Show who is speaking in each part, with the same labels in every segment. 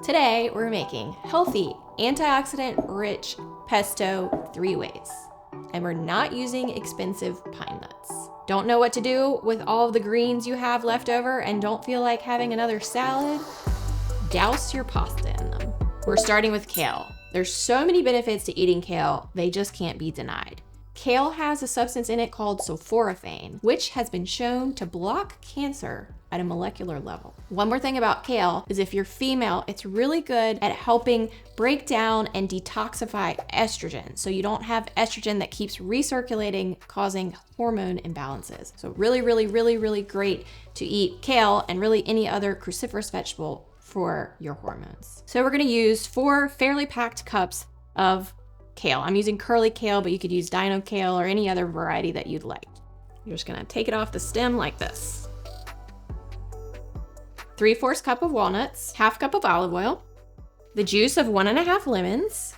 Speaker 1: Today, we're making healthy, antioxidant-rich pesto 3 ways. And we're not using expensive pine nuts. Don't know what to do with all of the greens you have left over and don't feel like having another salad? Douse your pasta in them. We're starting with kale. There's so many benefits to eating kale, they just can't be denied. Kale has a substance in it called sulforaphane, which has been shown to block cancer at a molecular level. One more thing about kale is if you're female, it's really good at helping break down and detoxify estrogen. So you don't have estrogen that keeps recirculating, causing hormone imbalances. So really great to eat kale and really any other cruciferous vegetable for your hormones. So we're gonna use 4 fairly packed cups of kale. I'm using curly kale, but you could use dino kale or any other variety that you'd like. You're just gonna take it off the stem like this. 3/4 cup of walnuts, 1/2 cup of olive oil, the juice of 1½ lemons,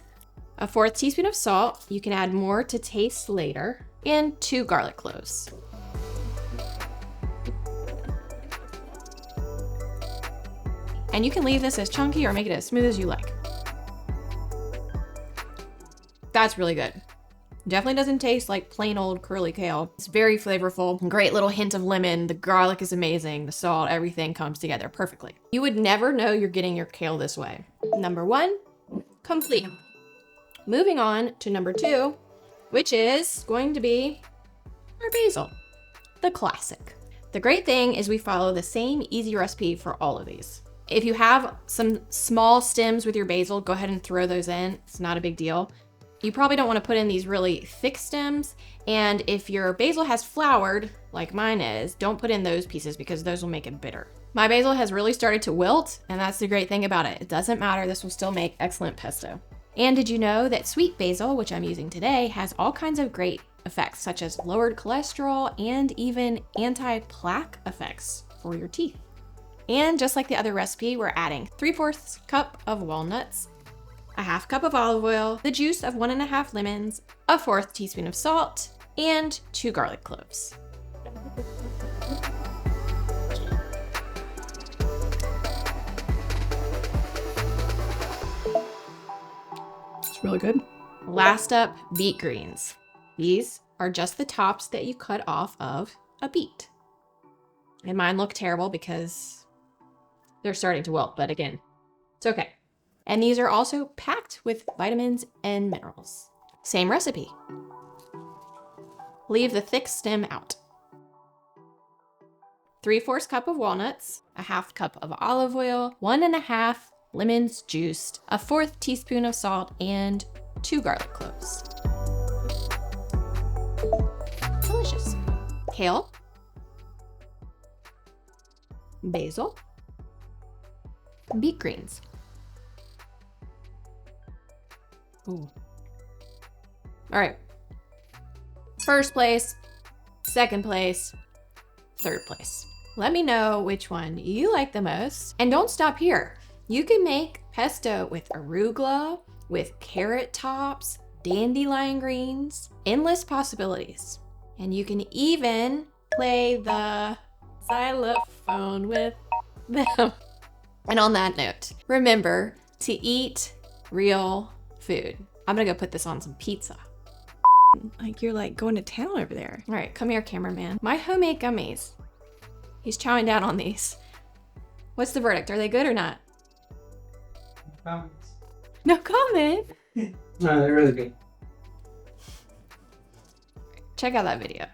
Speaker 1: a 1/4 teaspoon of salt, you can add more to taste later, and 2 garlic cloves. And you can leave this as chunky or make it as smooth as you like. That's really good. Definitely doesn't taste like plain old curly kale. It's very flavorful, great little hint of lemon. The garlic is amazing. The salt, everything comes together perfectly. You would never know you're getting your kale this way. Number 1, complete. Moving on to number 2, which is going to be our basil, the classic. The great thing is we follow the same easy recipe for all of these. If you have some small stems with your basil, go ahead and throw those in. It's not a big deal. You probably don't want to put in these really thick stems. And if your basil has flowered, like mine is, don't put in those pieces because those will make it bitter. My basil has really started to wilt, and that's the great thing about it. It doesn't matter, this will still make excellent pesto. And did you know that sweet basil, which I'm using today, has all kinds of great effects, such as lowered cholesterol and even anti-plaque effects for your teeth. And just like the other recipe, we're adding 3/4 cup of walnuts, a 1/2 cup of olive oil, the juice of 1½ lemons, a 1/4 teaspoon of salt, and 2 garlic cloves. It's really good. Last up, beet greens. These are just the tops that you cut off of a beet. And mine look terrible because they're starting to wilt, but again, it's okay. And these are also packed with vitamins and minerals. Same recipe. Leave the thick stem out. 3/4 cup of walnuts, a 1/2 cup of olive oil, 1½ lemons juiced, a 1/4 teaspoon of salt, and 2 garlic cloves. Delicious. Kale, basil, beet greens. Ooh. All right. First place, second place, third place. Let me know which one you like the most. And don't stop here. You can make pesto with arugula, with carrot tops, dandelion greens, endless possibilities. And you can even play the xylophone with them. And on that note, remember to eat real food. I'm gonna go put this on some pizza. Like you're like going to town over there. All right, come here, cameraman. My homemade gummies. He's chowing down on these. What's the verdict? Are they good or not? No comment.
Speaker 2: No, they're really good.
Speaker 1: Check out that video.